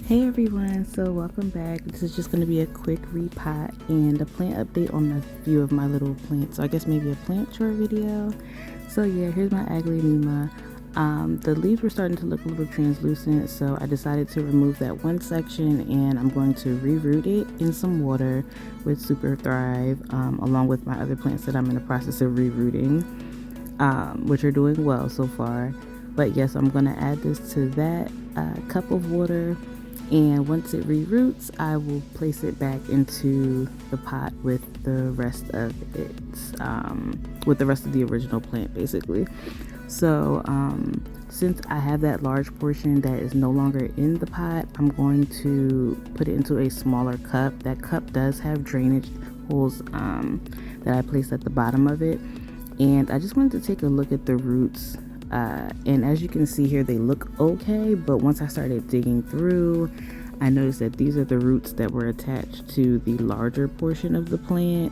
Hey everyone, so welcome back. This is just going to be a quick repot and a plant update on a few of my little plants. So I guess maybe a plant chore video. So yeah, here's my aglaonema. The leaves were starting to look a little translucent, so I decided to remove that one section and I'm going to reroot it in some water with Super Thrive, along with my other plants that I'm in the process of rerooting, which are doing well so far. But yes, I'm going to add this to that cup of water. And once it reroots, I will place it back into the pot with the rest of with the rest of the original plant, basically. So since I have that large portion that is no longer in the pot, I'm going to put it into a smaller cup. That cup does have drainage holes that I placed at the bottom of it. And I just wanted to take a look at the roots. And as you can see here, they look okay, but once I started digging through, I noticed that these are the roots that were attached to the larger portion of the plant,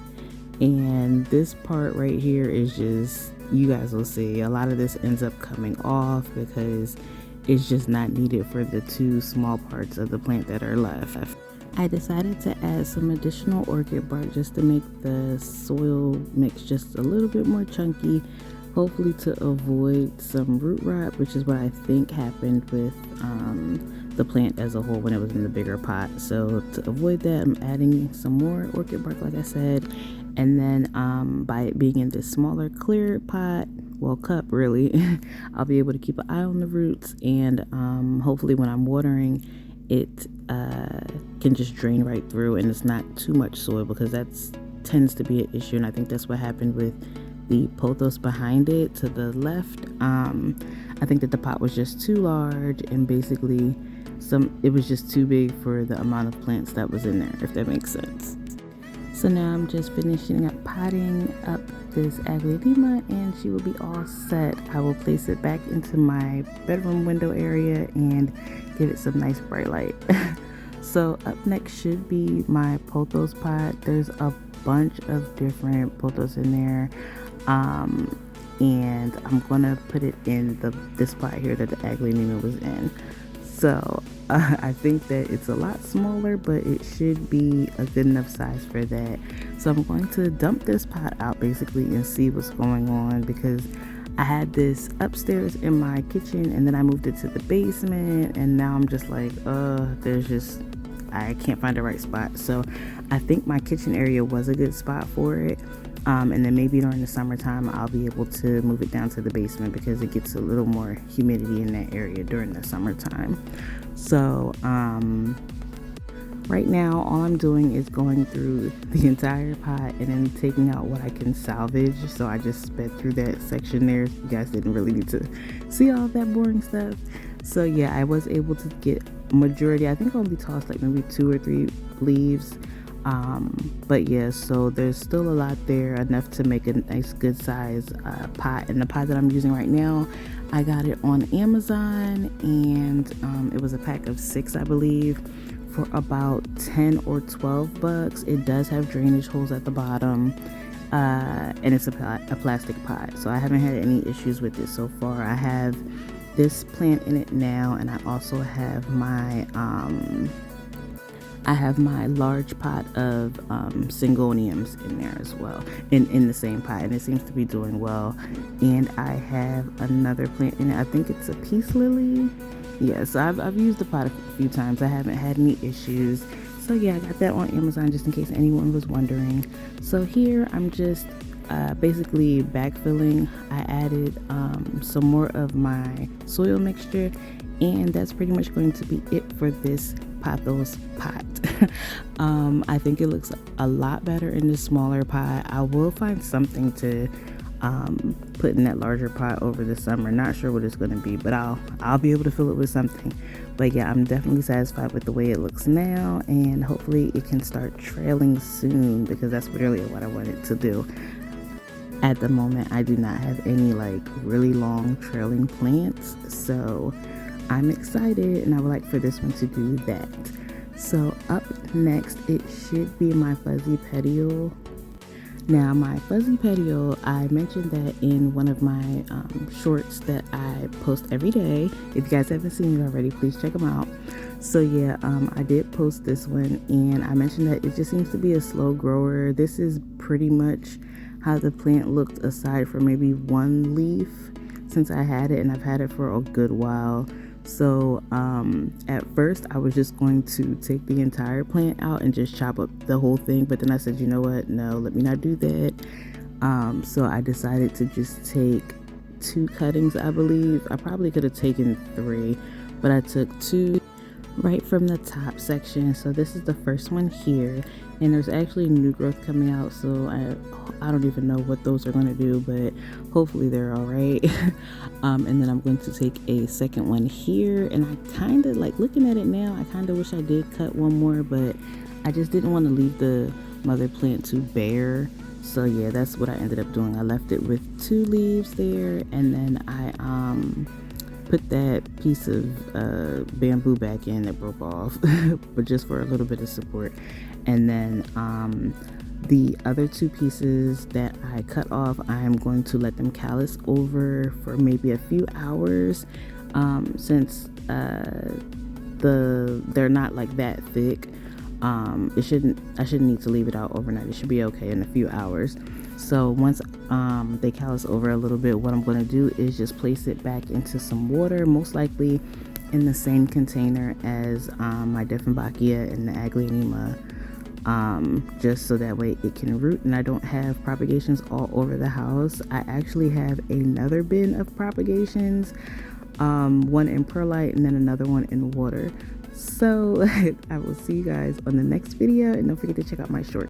and this part right here is just, you guys will see, a lot of this ends up coming off because it's just not needed for the two small parts of the plant that are left. I decided to add some additional orchid bark just to make the soil mix just a little bit more chunky, hopefully to avoid some root rot, which is what I think happened with the plant as a whole when it was in the bigger pot. So to avoid that, I'm adding some more orchid bark, like I said, and then by it being in this smaller clear pot, well, cup really, I'll be able to keep an eye on the roots, and hopefully when I'm watering it can just drain right through and it's not too much soil, because that tends to be an issue, and I think that's what happened with the pothos behind it to the left. I think that the pot was just too large, and basically it was just too big for the amount of plants that was in there, if that makes sense. So now I'm just finishing up potting up this aglaonema and she will be all set. I will place it back into my bedroom window area and give it some nice bright light. So up next should be my pothos pot. There's a bunch of different pothos in there. And I'm gonna put it in this pot here that the aglaonema was in. So I think that it's a lot smaller, but it should be a good enough size for that. So I'm going to dump this pot out basically and see what's going on, because I had this upstairs in my kitchen and then I moved it to the basement, and now I'm just like, I can't find the right spot. So I think my kitchen area was a good spot for it. And then maybe during the summertime I'll be able to move it down to the basement, because it gets a little more humidity in that area during the summertime. So right now all I'm doing is going through the entire pot and then taking out what I can salvage. So I just sped through that section there. You guys didn't really need to see all of that boring stuff. So yeah, I was able to get majority. I think I only tossed like maybe 2 or 3 leaves. But yeah, so there's still a lot there, enough to make a nice good size pot. And the pot that I'm using right now, I got it on Amazon, and it was a pack of 6, I believe, for about 10 or 12 bucks. It does have drainage holes at the bottom, and it's a plastic pot, so I haven't had any issues with it so far. I have this plant in it now, and I also have my large pot of syngoniums in there as well, in the same pot, and it seems to be doing well. And I have another plant in it. I think it's a peace lily. Yeah, so I've used the pot a few times. I haven't had any issues. So yeah, I got that on Amazon just in case anyone was wondering. So here I'm just basically backfilling. I added some more of my soil mixture, and that's pretty much going to be it for this pothos pot. I think it looks a lot better in the smaller pot. I will find something to put in that larger pot over the summer. Not sure what it's going to be, but I'll be able to fill it with something. But yeah, I'm definitely satisfied with the way it looks now, and hopefully it can start trailing soon, because that's really what I want it to do. At the moment, I do not have any like really long trailing plants, so I'm excited, and I would like for this one to do that. So up next, it should be my fuzzy petiole. Now my fuzzy petiole, I mentioned that in one of my shorts that I post every day. If you guys haven't seen it already, please check them out. So yeah, I did post this one, and I mentioned that it just seems to be a slow grower. This is pretty much how the plant looked aside from maybe one leaf since I had it, and I've had it for a good while. So at first I was just going to take the entire plant out and just chop up the whole thing, but then I said, you know what, no, let me not do that. So I decided to just take 2 cuttings, I believe. I probably could have taken 3, but I took 2 right from the top section. So this is the first one here, and there's actually new growth coming out, so I don't even know what those are going to do, but hopefully they're all right. And then I'm going to take a second one here, and I kind of like looking at it now, I kind of wish I did cut one more, but I just didn't want to leave the mother plant too bare. So yeah, that's what I ended up doing. I left it with 2 leaves there, and then I put that piece of bamboo back in that broke off, but just for a little bit of support. And then the other 2 pieces that I cut off, I'm going to let them callus over for maybe a few hours, since they're not like that thick. I shouldn't need to leave it out overnight. It should be okay in a few hours. So once they callus over a little bit, what I'm going to do is just place it back into some water, most likely in the same container as my Dieffenbachia and the Aglaonema, just so that way it can root and I don't have propagations all over the house. I actually have another bin of propagations, one in perlite and then another one in water. So I will see you guys on the next video, and don't forget to check out my short